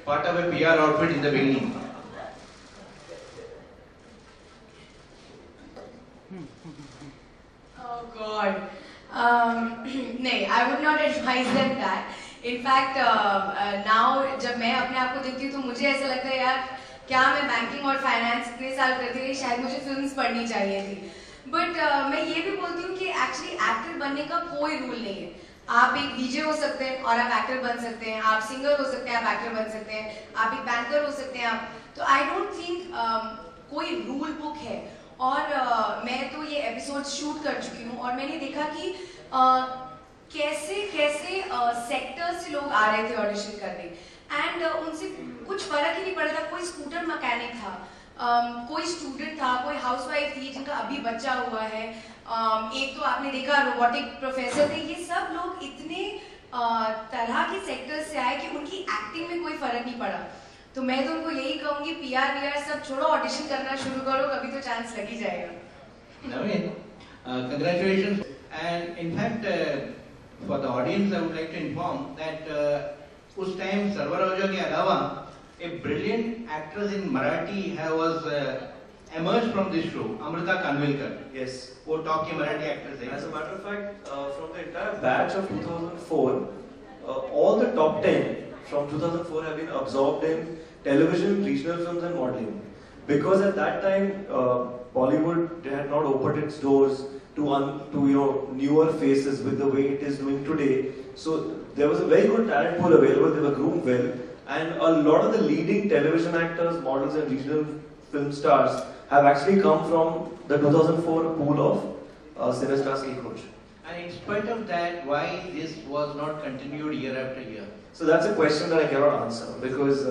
part of a PR outfit in the beginning? Oh God. नहीं, I would not advise them that. In fact, now जब मैं अपने आप को देखती हूँ तो मुझे ऐसा लगता है यार क्या मैं बैंकिंग और फाइनेंस इतने साल करती रही, शायद मुझे फिल्म्स पढ़नी चाहिए थी. बट मैं ये भी बोलती हूँ कि एक्चुअली एक्टर बनने का कोई रूल नहीं है. आप एक डीजे हो सकते हैं और आप एक्टर बन सकते हैं, आप सिंगर हो सकते हैं, आप एक्टर बन सकते हैं, आप एक बैंकर हो सकते हैं आप. तो आई डोंट थिंक कोई रूल बुक है. और मैं तो ये एपिसोड शूट कर चुकी हूँ और मैंने देखा कि कैसे कैसे सेक्टर्स से लोग आ रहे थे ऑडिशन करने एंड उनसे कुछ फर्क ही नहीं पड़ रहा. कोई स्कूटर मैकेनिक था, कोई स्टूडेंट था, कोई हाउसवाइफ थी जिनका अभी बच्चा हुआ है, एक तो आपने देखा रोबोटिक प्रोफेसर थे. ये सब लोग इतने तरह के सेक्टर से आए कि उनकी एक्टिंग में कोई फर्क नहीं पड़ा. तो मैं तो उनको यही कहूंगी पीआर वीआर सब छोड़ो, ऑडिशन करना शुरू करो, कभी तो चांस लग ही जाएगा. Naveen, congratulations. And in fact, for the audience, I would like to inform that उस time सर्वर ओझा के अलावा a brilliant actress in Marathi was emerged from this show, Amrita Kanvilkar. Yes. वो top की Marathi actress है. As a matter of fact, from the entire batch of 2004, all the top 10 from 2004 have been absorbed in television, regional films and modeling. Because at that time, Bollywood had not opened its doors to newer faces with the way it is doing today. So there was a very good talent pool available, they were groomed well. And a lot of the leading television actors, models and regional film stars have actually come from the 2004 pool of Cinestars Ki Khoj. And in spite of that, why this was not continued year after year? So that's a question that I cannot answer because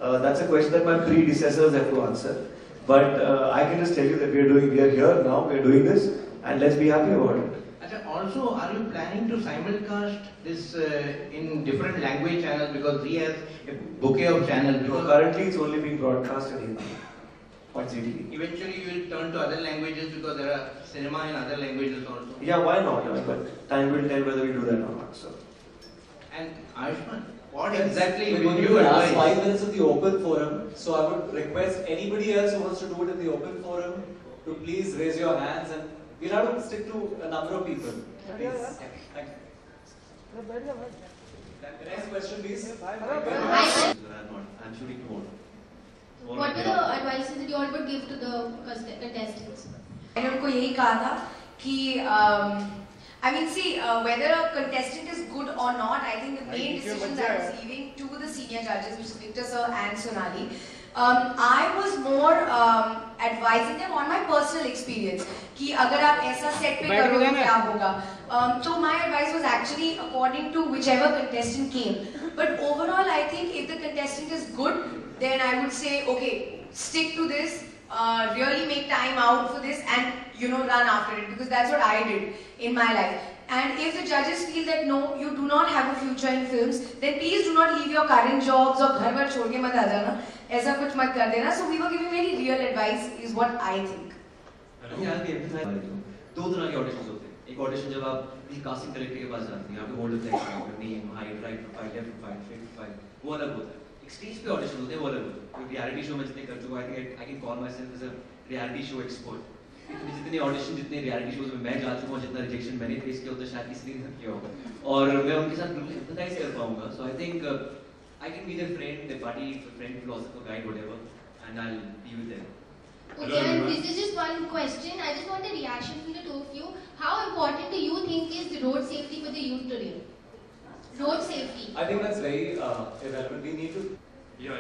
that's a question that my predecessors have to answer. But I can just tell you that we are here now, we are doing this, and let's be happy about it. And also, are you planning to simulcast this in different language channels because he has a bouquet of channels? Because currently it's only being broadcast in Hindi on CTV. Eventually you will turn to other languages because there are cinema in other languages also. Yeah, why not? But time will tell whether we do that or not. So. And Ayushman, what Yes, exactly we're will going you to the last advise? 5 minutes of the open forum, so I would request anybody else who wants to do it in the open forum to please raise your hands, and we'll have to stick to a number of people. Please. Thank you. The next question, please. I'm shooting tomorrow. What were the advices that you all would give to the contestants? मैंने उनको यही कहा था कि I mean, see, whether a contestant is good or not, I think the main decisions I was leaving to the senior judges, which is Victor Sir and Sonali. I was more advising them on my personal experience कि अगर आप ऐसा set पे करो तो क्या होगा. So my advice was actually according to whichever contestant came. But overall, I think if the contestant is good, then I would say, okay, stick to this, really make time out for this, and run after it, because that's what I did in my life. And if the judges feel that no, you do not have a future in films, then please do not leave your current jobs or घर वर छोड़ के मत आ जाना, ऐसा कुछ मत कर देना. So we were giving very real advice, is what I think. दो तरह के ऑडिशंस होते हैं. एक ऑडिशन जब आप किसी कास्टिंग डायरेक्टर के पास जाते हैं, आपको mould of the name, height, right profile, left profile, straight profile, वो अलग होता है. एक स्टेज पे ऑडिशन होते हैं, वो अलग होता है. रियलिटी शो में जितने कर चुका हूं, I can call myself as a reality show expert. जितने ऑडिशन, जितने रियलिटी शोज में मैं जा चुका हूं, जितना रिजेक्शन मैंने फेस किया होता शायद किसी ने किया होगा, और मैं उनके साथ बिल्कुल एम्पैथाइज कर पाऊंगा. So I think I can be their friend, their party friend, philosopher, guide, whatever, and I will be with them. Okay, and this is just one question. I just want a reaction from the two of you. How important do you think is the road safety for the youth today? Road safety. I think that's very irrelevant. We need to. Yeah.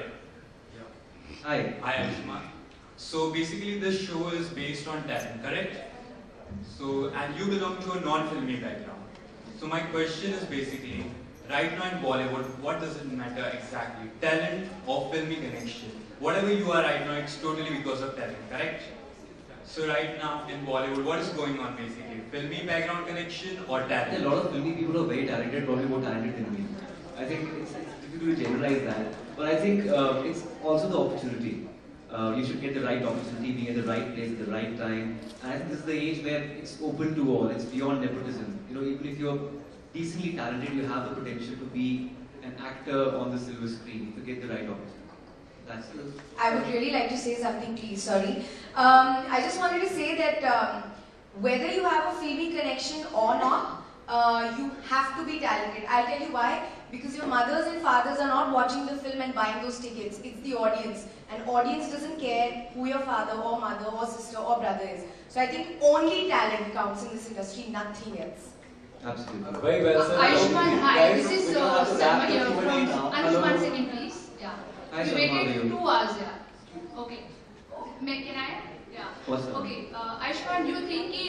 Hi. Hi, Ayushman. So basically, this show is based on talent, correct? So, and you belong to a non-filmy background. So my question is basically, right now in Bollywood, what does it matter exactly? Talent or filmy connection? Whatever you are right now, it's totally because of talent, correct? So right now in Bollywood, what is going on basically? Filmy background connection or talent? A lot of filmy people are very talented, probably more talented than me. I think it's difficult to generalize that, but I think it's also the opportunity. You should get the right opportunity, being at the right place at the right time. And I think this is the age where it's open to all. It's beyond nepotism. Even if you're decently talented, you have the potential to be an actor on the silver screen if you get the right opportunity? That's it. I would really like to say something, please. Sorry. I just wanted to say that whether you have a filmy connection or not, you have to be talented. I'll tell you why. Because your mothers and fathers are not watching the film and buying those tickets. It's the audience. And audience doesn't care who your father or mother or sister or brother is. So I think only talent counts in this industry, nothing else. Absolutely. Very well said. Ayushmann, hi. Guys, This is we don't have to Salma wrap here the from Q&A now. Anuj, 1 second, please. Yeah. Hi, We Salma, how are waited you? 2 hours, yeah. Okay. Can I? Yeah. What's up? Okay. Ayushmann, do you think कि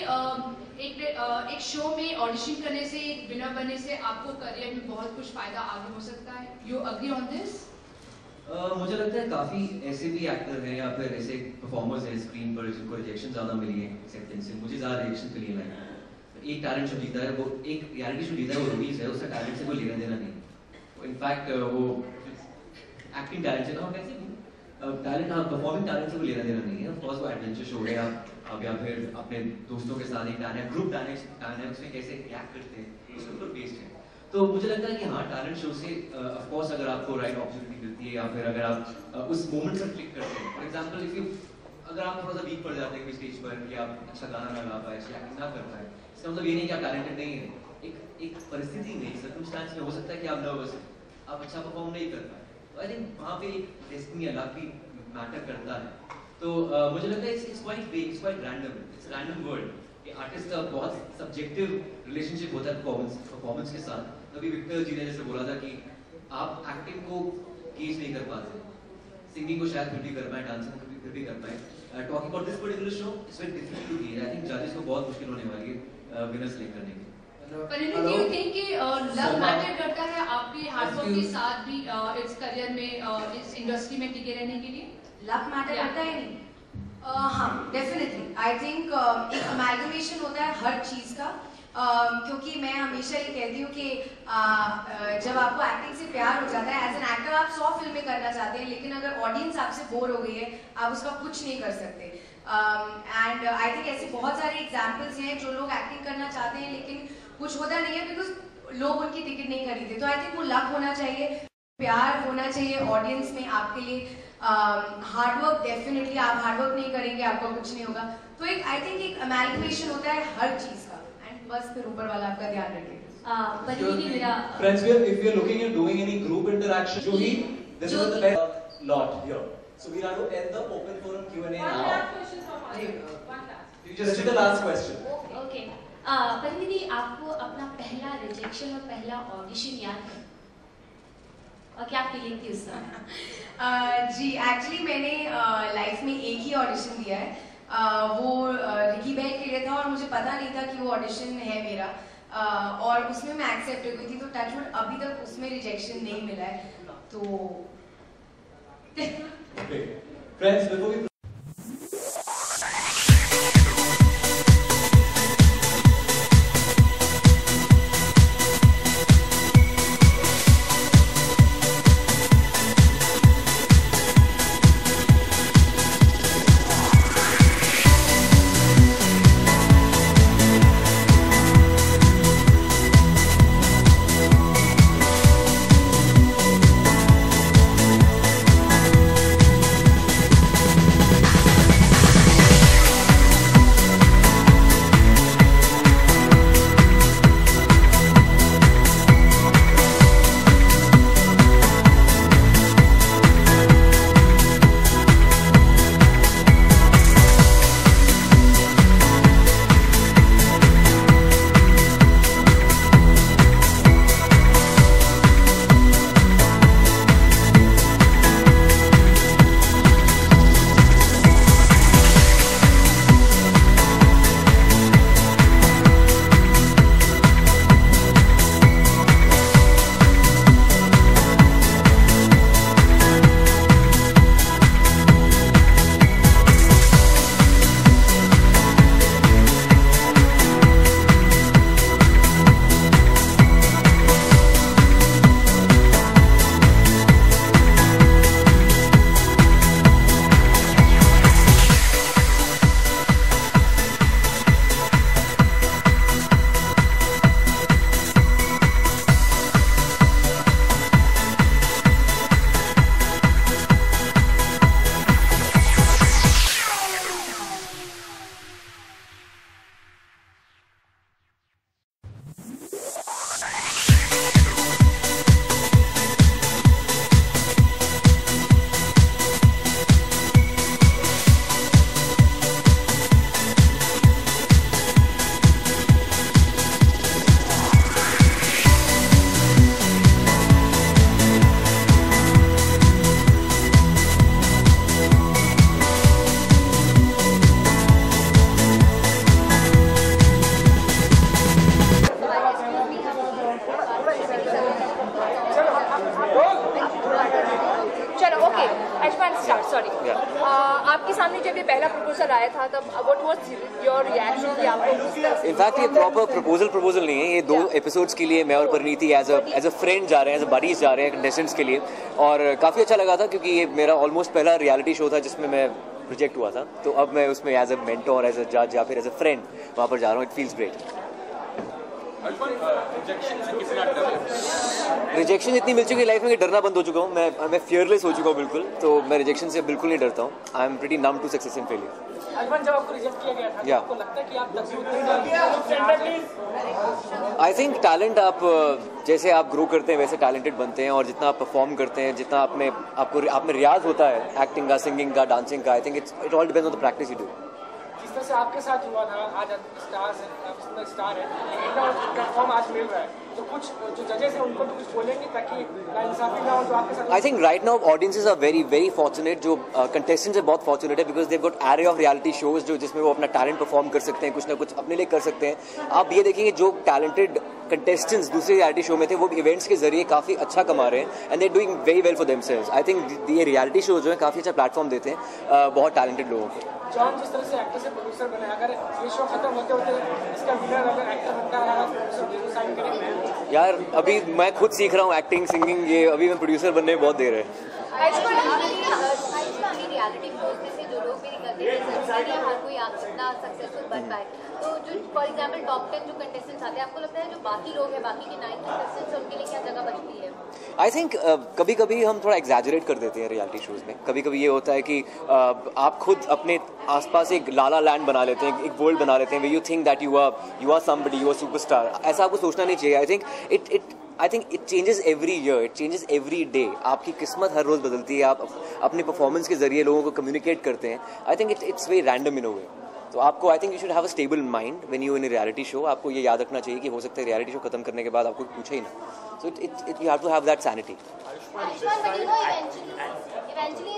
एक show में audition करने से एक winner बनने से आपको career में बहुत कुछ फायदा आगे हो सकता है? You agree on this? मुझे लगता है काफी ऐसे भी एक्टर हैं या फिर ऐसे परफॉर्मर्स हैं स्क्रीन पर जिनको रिजेक्शन ज्यादा मिली है एक्सेप्टेंस से। मुझे ज्यादा रिजेक्शन के लिए लगा। एक टैलेंट शो जीता है, वो एक रियलिटी शो जीता है, वो रिलीज है, उसका टैलेंट से कोई लेना देना नहीं। इनफैक्ट वो एक्टिंग टैलेंट से ना कैसे टैलेंट, हाँ परफॉर्मिंग टैलेंट से कोई लेना देना नहीं है। ऑफ कोर्स वो एडवेंचर शो है, आप या फिर अपने दोस्तों के साथ एक ग्रुप डायनेमिक्स में कैसे रिएक्ट करते हैं उसके ऊपर बेस्ड है। तो मुझे लगता है कि हाँ टैलेंट शो से ऑफ कोर्स अगर आपको राइट अपॉर्चुनिटी मिलती है या फिर अगर आप उस मोमेंट पर क्लिक करते हैं, फॉर एग्जांपल इफ यू अगर आप थोड़ा सा वीक पड़ जाते हैं स्टेज पर कि आप अच्छा गाना ना गा पाए, अच्छी एक्टिंग ना कर पाए, इसका मतलब ये नहीं कि आप टैलेंटेड नहीं है। एक परिस्थिति में, एक सर्कमस्टेंस में हो सकता है कि आप नर्वस हैं, आप अच्छा परफॉर्म नहीं कर पाए, तो आई थिंक वहाँ पे एक डेस्टिनी अलग भी मैटर करता है। तो मुझे लगता है इट्स क्वाइट वेग, it's quite random, it's random word कि आर्टिस्ट का बहुत सब्जेक्टिव रिलेशनशिप होता है परफॉर्मेंस के साथ। अभी विक्टर जी ने जैसे बोला था कि आप एक्टिंग को गेज नहीं कर पाते, सिंगिंग को शायद फिर भी कर पाए, डांसिंग को फिर भी कर पाए। Talking about this particular show it's very difficult to gauge. I think जजेस को बहुत मुश्किल होने वाली है विनर सेलेक्ट करने की। परिणीति, do you think कि लक मैटर करता है आपके हार्डवर्क के साथ भी इस करियर में इस इंडस्ट्री में टिके रहने के लिए? लक मैटर करता है नहीं? हाँ, डेफिनेटली। आई थिंक एक अमैल्गमेशन होता है हर चीज का। क्योंकि मैं हमेशा ये कहती हूँ कि जब आपको एक्टिंग से प्यार हो जाता है, एज एन एक्टर आप 100 फिल्में करना चाहते हैं, लेकिन अगर ऑडियंस आपसे बोर हो गई है, आप उसका कुछ नहीं कर सकते। एंड आई थिंक ऐसे बहुत सारे एग्जाम्पल्स हैं जो लोग एक्टिंग करना चाहते हैं लेकिन कुछ होता नहीं है बिकॉज लोग उनकी टिकट नहीं खरीदते। तो आई थिंक वो लक होना चाहिए, प्यार होना चाहिए ऑडियंस में आपके लिए। हार्डवर्क डेफिनेटली, आप हार्डवर्क नहीं करेंगे आपका कुछ नहीं होगा। तो एक आई थिंक एक अमैल्गमेशन होता है हर चीज का, एंड बस फिर ऊपर वाला आपका ध्यान रखे। Friends, if we are looking at doing any group interaction, Juhi, this is the best lot here. So we have to end the open forum Q&A now. Just the last question. Okay. Parineeti, आपको अपना पहला rejection और पहला audition याद है? और क्या feeling थी उस समय? जी एक्चुअली मैंने लाइफ में एक ही ऑडिशन दिया है। वो रिकी बैग के लिए था और मुझे पता नहीं था कि वो ऑडिशन है मेरा, और उसमें मैं एक्सेप्ट हो गई थी। तो टचवुड अभी तक उसमें रिजेक्शन नहीं मिला है। तो Okay. Friends, before we sorry आपके सामने जब ये पहला प्रपोजल आया था तब व्हाट वाज योर रिएक्शन कि आपको इनफैक्ट ये प्रॉपर प्रपोजल नहीं है, ये 2 एपिसोड्स के लिए मैं और परिणीति एज अ फ्रेंड जा रहे हैं, एज अ बडीज जा रहे हैं कंटेस्टेंट्स के लिए, और काफ़ी अच्छा लगा था क्योंकि ये मेरा ऑलमोस्ट पहला रियलिटी शो था जिसमें मैं प्रोजेक्ट हुआ था, तो अब मैं उसमें as a mentor, as a जज या फिर एज अ फ्रेंड वहाँ पर जा रहा हूँ. It feels great. रिजेक्शन इतनी मिल चुकी है लाइफ में कि डरना बंद हो चुका हूँ. मैं फियरलेस हो चुका हूँ बिल्कुल, तो मैं रिजेक्शन से बिल्कुल नहीं डरता हूँ. I am pretty numb to success and failure. जब आपको रिजेक्ट किया गया था तो आपको लगता है कि आप आई थिंक टैलेंट, आप जैसे आप ग्रो करते हैं वैसे टैलेंटेड बनते हैं, और जितना आप परफॉर्म करते हैं, जितना आप में रियाज होता है एक्टिंग का, सिंगिंग का, डांसिंग का, आई think it all depends on the practice you do. जिस तरह से आपके साथ हुआ था, आज स्टार है, इतना प्लेटफॉर्म आज मिल रहा है, तो कुछ जो जजेस हैं उनको तो कुछ बोलेंगे ताकि नाइंसाफी ना हो जो आपके साथ. I think right now audiences are very very fortunate. जो कंटेस्टेंट्स हैं बहुत फॉर्चुनेट है because they got array of reality shows जो जिसमें वो अपना टैलेंट परफॉर्म कर सकते हैं, कुछ ना कुछ अपने लिए कर सकते हैं. आप ये देखेंगे जो टैलेंटेड कंटेस्टेंट्स दूसरे रियलिटी शो में थे वो इवेंट्स के जरिए काफ़ी अच्छा कमा रहे हैं, and they doing very well for themselves. I think ये रियलिटी शो जो है काफ़ी अच्छा प्लेटफॉर्म देते हैं बहुत टैलेंटेड लोगों को. जॉन जिस तरह से एक्टर से प्रोड्यूसर बने, अगर ये शो खत्म होते होते इसका विनर अगर एक्टर बनता है, प्रोड्यूसर साइन करेंगे. यार अभी मैं खुद सीख रहा हूँ एक्टिंग, सिंगिंग, ये अभी मैं प्रोड्यूसर बनने में बहुत देर है. रियलिटी शोज में से जो लोग भी करते हैं जरूरी है हर कोई इतना सक्सेसफुल बन पाए, तो जो फॉर एग्जांपल टॉप 10 जो कंटेस्टेंट्स आते हैं, आपको लगता है जो बाकी लोग हैं, बाकी के 9 कंटेस्टेंट्स, उनके लिए क्या जगह बचती है? आई थिंक कभी कभी हम थोड़ा एग्जैजरेट कर देते हैं रियलिटी शोज में. कभी कभी ये होता है कि आप खुद अपने आसपास एक लाला लैंड बना लेते हैं, एक वर्ल्ड बना लेते हैं way you think that you are somebody, you are superstar. ऐसा आपको सोचना नहीं चाहिए. I think it changes every year, it changes every day. आपकी किस्मत हर रोज़ बदलती है. आप अपने परफॉर्मेंस के जरिए लोगों को कम्युनिकेट करते हैं. I think it's very random in a way. तो आपको I think you should have a stable mind when you in a reality show. आपको ये याद रखना चाहिए कि हो सकता है रियलिटी शो खत्म करने के बाद आपको पूछे ही ना. So it you have to have that sanity. Eventually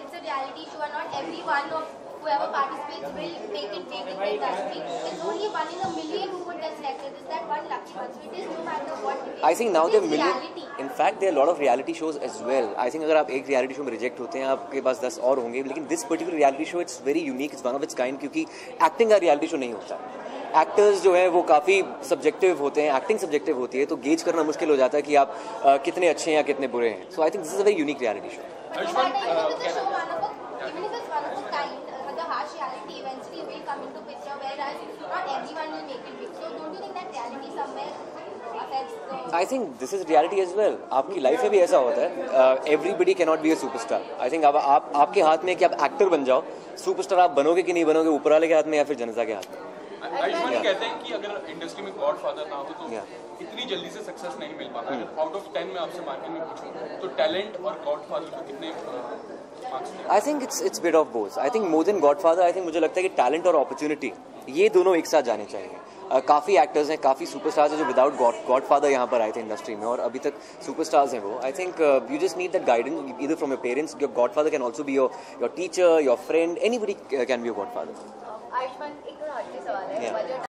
it's a reality show and not everyone of whoever participates will make it big in the industry. It's only 1 in a million who would get selected. Is that one lucky one? So it is no matter what it is. I think now there are million. In fact, there are a lot of reality shows as well. I think अगर आप एक reality show में reject होते हैं, आपके पास 10 और होंगे. लेकिन this particular reality show it's very unique, it's one of its kind, क्योंकि एक्टिंग का रियलिटी शो नहीं होता. एक्टर्स जो है वो काफ़ी सब्जेक्टिव होते हैं, एक्टिंग सब्जेक्टिव होती है, तो गेज करना मुश्किल हो जाता है कि आप कितने अच्छे हैं या कितने बुरे हैं. So I think this is a very unique reality show. I think this is reality as well. आपकी लाइफ में भी ऐसा होता है. Everybody can not be a superstar. I think अब आप आपके हाथ में कि आप एक्टर बन जाओ. सुपरस्टार आप बनोगे कि नहीं बनोगे ऊपर वाले के हाथ में या फिर जनता के हाथ में. आयुष्मान कहते हैं कि अगर इंडस्ट्री में गॉडफादर ना हो तो इतनी जल्दी से सक्सेस नहीं मिल पाता. अगर आउट ऑफ 10 में आपसे मार्केट में पूछूं तो टैलेंट और गॉडफादर को कितने मार्क्स दें? आई think it's bit of both. I think more than godfather, I think मुझे लगता है कि टैलेंट और अपॉर्चुनिटी ये दोनों एक साथ जाने चाहिए. काफ़ी एक्टर्स हैं, काफ़ी सुपरस्टार्स हैं जो विदाउट गॉडफादर यहाँ पर आए थे इंडस्ट्री में, और अभी तक सुपरस्टार्स हैं वो. आई think you just need that guidance either from your parents. Your godfather can also be your teacher, your friend, anybody can be your godfather. Ayushman, एक हटके सवाल है.